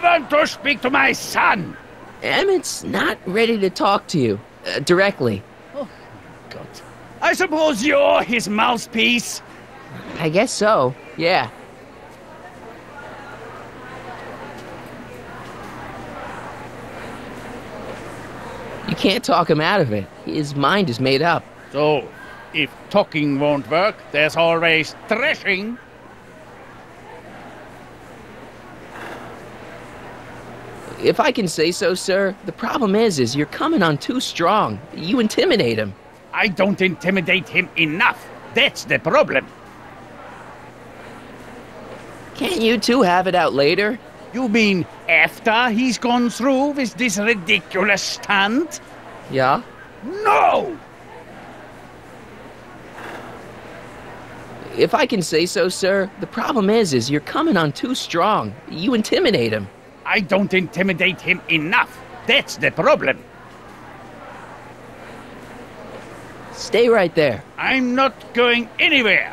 want to speak to my son. Emmett's not ready to talk to you, directly. Oh, God. I suppose you're his mouthpiece? I guess so, yeah. You can't talk him out of it. His mind is made up. So, if talking won't work, there's always threshing. If I can say so, sir, the problem is you're coming on too strong. You intimidate him. I don't intimidate him enough. That's the problem. Can't you two have it out later? You mean after he's gone through with this ridiculous stunt? Yeah? No! If I can say so, sir, the problem is you're coming on too strong. You intimidate him. I don't intimidate him enough. That's the problem. Stay right there. I'm not going anywhere.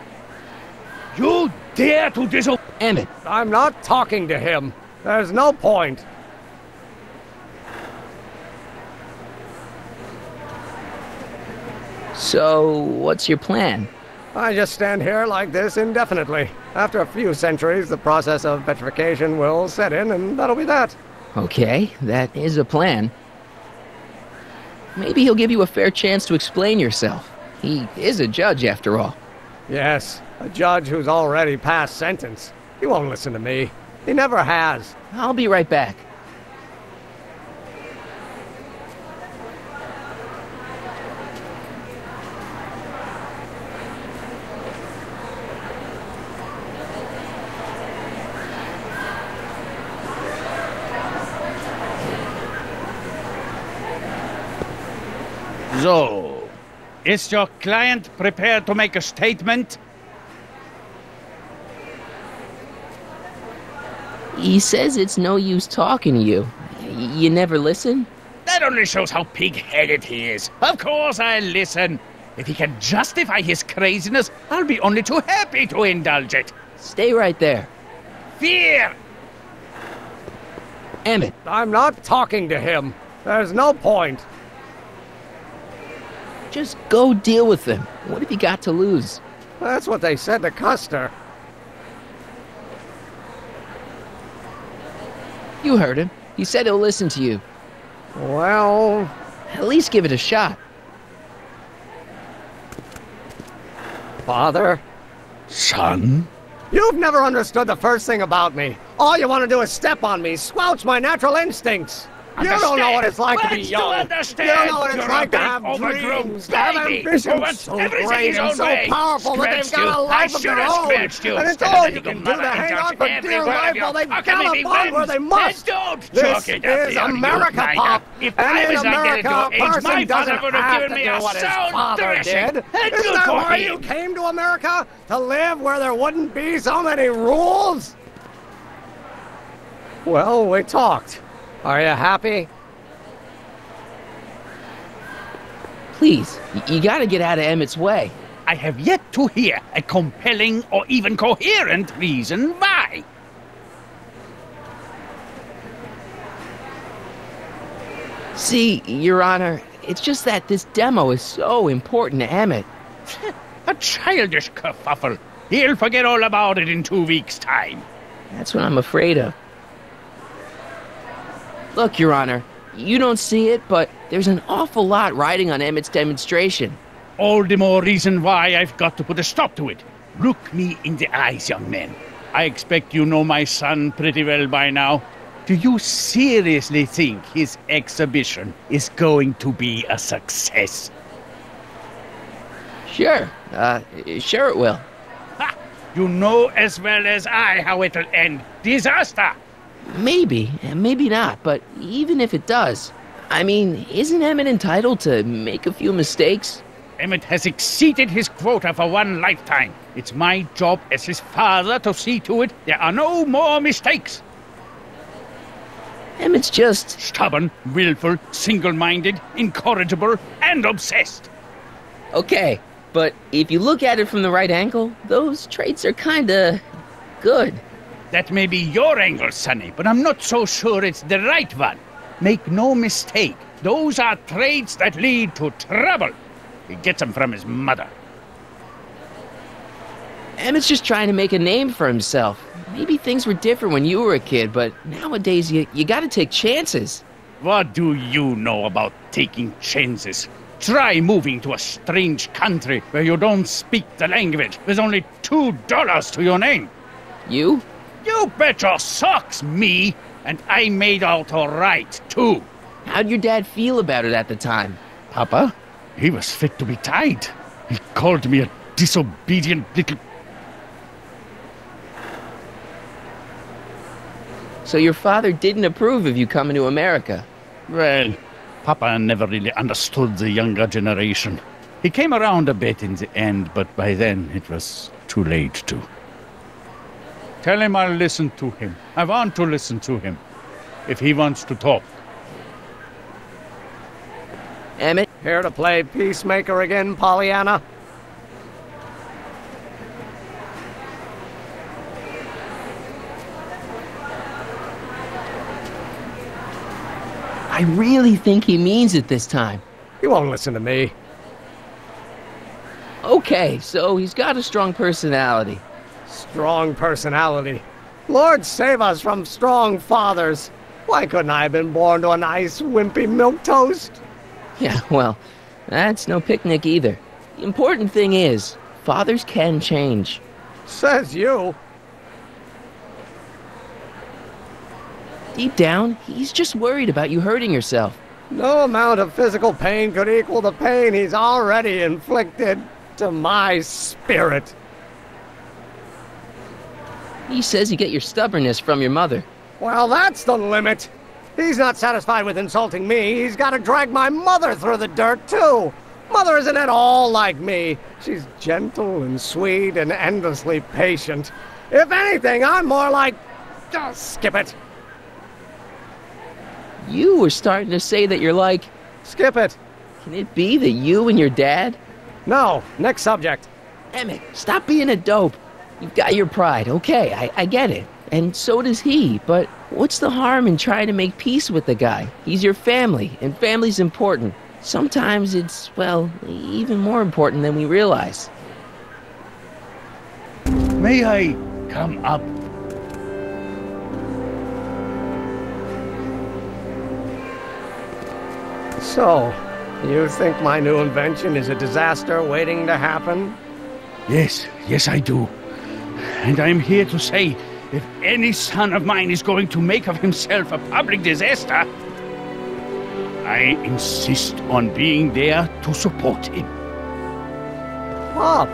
You dare to disobey... Emmett. I'm not talking to him. There's no point. So, what's your plan? I just stand here like this indefinitely. After a few centuries, the process of petrification will set in, and that'll be that. Okay, that is a plan. Maybe he'll give you a fair chance to explain yourself. He is a judge, after all. Yes, a judge who's already passed sentence. He won't listen to me. He never has. I'll be right back. So, is your client prepared to make a statement? He says it's no use talking to you. You never listen? That only shows how pig-headed he is. Of course I'll listen. If he can justify his craziness, I'll be only too happy to indulge it. Stay right there. Fear! Emmett. I'm not talking to him. There's no point. Just go deal with him. What have you got to lose? That's what they said to Custer. You heard him. He said he'll listen to you. Well... At least give it a shot. Father? Son? You've never understood the first thing about me. All you want to do is step on me, squelch my natural instincts. You don't know what it's like to be young. You don't know what it's like to have dreams, to have ambitions so great and so powerful that they've got a life of their own. And it's all you can do to hang on for dear life while they gallop on where they must. This is America, Pop. And in America, a person doesn't have to do what his father did. Isn't that why you came to America? To live where there wouldn't be so many rules? Well, we talked. Are you happy? Please, you gotta get out of Emmett's way. I have yet to hear a compelling or even coherent reason why. See, Your Honor, it's just that this demo is so important to Emmett. A childish kerfuffle. He'll forget all about it in 2 weeks' time. That's what I'm afraid of. Look, Your Honor, you don't see it, but there's an awful lot riding on Emmett's demonstration. All the more reason why I've got to put a stop to it. Look me in the eyes, young man. I expect you know my son pretty well by now. Do you seriously think his exhibition is going to be a success? Sure it will. Ha! You know as well as I how it'll end. Disaster! Maybe, and maybe not, but even if it does, I mean, isn't Emmett entitled to make a few mistakes? Emmett has exceeded his quota for one lifetime. It's my job as his father to see to it there are no more mistakes. Emmett's just... stubborn, willful, single-minded, incorrigible, and obsessed. Okay, but if you look at it from the right angle, those traits are kinda... good. That may be your angle, Sonny, but I'm not so sure it's the right one. Make no mistake, those are traits that lead to trouble. He gets them from his mother. Emmett's just trying to make a name for himself. Maybe things were different when you were a kid, but nowadays you gotta take chances. What do you know about taking chances? Try moving to a strange country where you don't speak the language with only $2 to your name. You? You bet your socks, me! And I made out all right, too. How'd your dad feel about it at the time? Papa? He was fit to be tied. He called me a disobedient little... So your father didn't approve of you coming to America? Well, Papa never really understood the younger generation. He came around a bit in the end, but by then it was too late to. Tell him I'll listen to him. I want to listen to him. If he wants to talk. Emmett? Here to play peacemaker again, Pollyanna? I really think he means it this time. He won't listen to me. Okay, so he's got a strong personality. Strong personality. Lord save us from strong fathers. Why couldn't I have been born to a nice, wimpy milquetoast? Yeah, well, that's no picnic either. The important thing is, fathers can change. Says you. Deep down, he's just worried about you hurting yourself. No amount of physical pain could equal the pain he's already inflicted to my spirit. He says you get your stubbornness from your mother. Well, that's the limit. He's not satisfied with insulting me. He's got to drag my mother through the dirt, too. Mother isn't at all like me. She's gentle and sweet and endlessly patient. If anything, I'm more like... skip it. You were starting to say that you're like... Skip it. Can it be that you and your dad? No, next subject. Emmett, stop being a dope. You've got your pride, okay, I get it. And so does he, but what's the harm in trying to make peace with the guy? He's your family, and family's important. Sometimes it's, well, even more important than we realize. May I come up? So, you think my new invention is a disaster waiting to happen? Yes, I do. And I'm here to say, if any son of mine is going to make of himself a public disaster, I insist on being there to support him. Pop!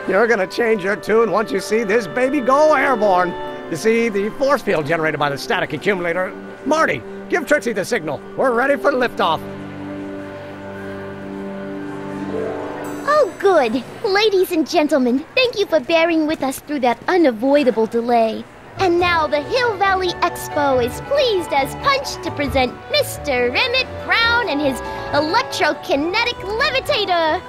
You're gonna change your tune once you see this baby go airborne. You see, the force field generated by the static accumulator... Marty, give Trixie the signal. We're ready for liftoff. Oh, good. Ladies and gentlemen, thank you for bearing with us through that unavoidable delay. And now the Hill Valley Expo is pleased as punch to present Mr. Emmett Brown and his electrokinetic levitator.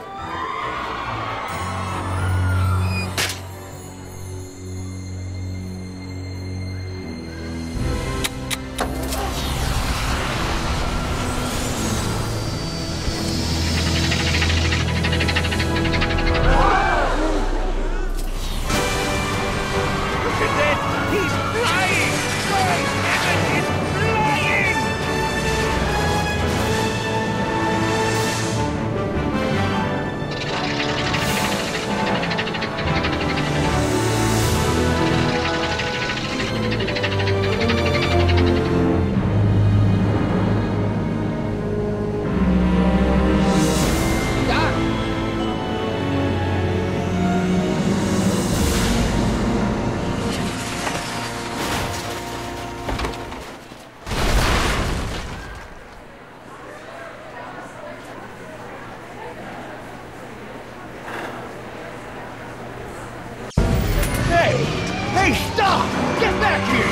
Hey, stop! Get back here!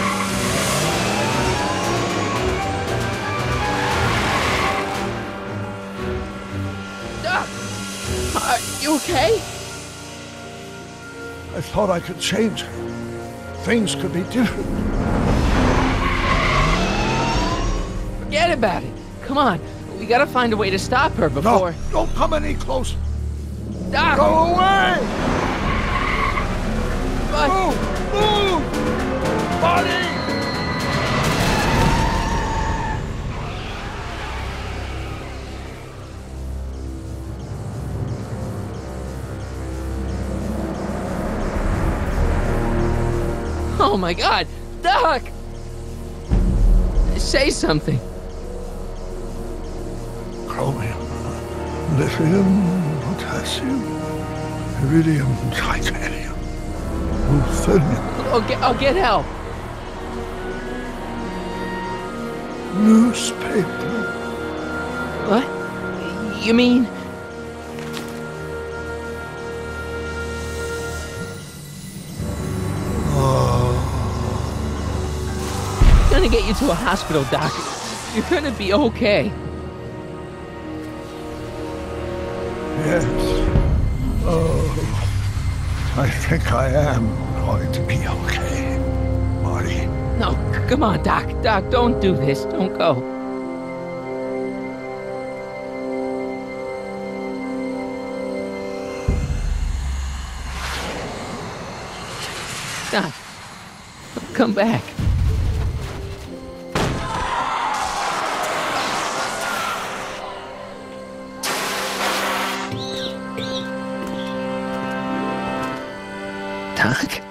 Are you okay? I thought I could change her. Things could be different. Forget about it. Come on. We gotta find a way to stop her before... No, don't come any closer. Doc! Go away! But... Move! Marty! Oh my God! Doc! Say something. Chromium, lithium, potassium, iridium, titanium, ruthenium, I'll get help. newspaper. What? You mean... I'm gonna get you to a hospital, Doc. You're gonna be okay. Yes. Oh, I think I am going to be okay, Marty. No, come on, Doc. Doc, don't do this. Don't go. Doc, come back. Doc?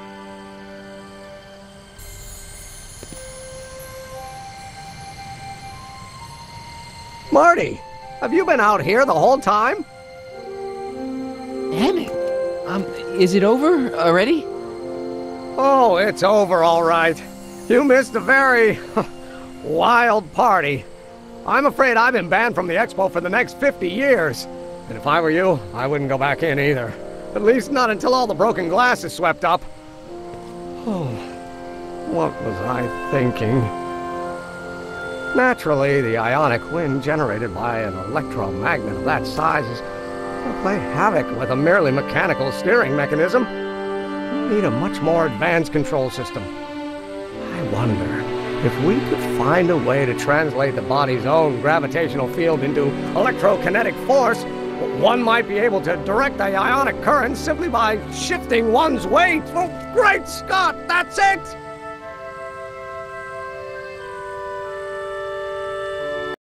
Marty, have you been out here the whole time? Emmett? Is it over already? Oh, it's over all right. You missed a very wild party. I'm afraid I've been banned from the expo for the next 50 years. And if I were you, I wouldn't go back in either. At least not until all the broken glass is swept up. Oh, what was I thinking? Naturally, the ionic wind generated by an electromagnet of that size is going to play havoc with a merely mechanical steering mechanism. We need a much more advanced control system. I wonder if we could find a way to translate the body's own gravitational field into electrokinetic force. One might be able to direct the ionic current simply by shifting one's weight. Oh, great Scott, that's it!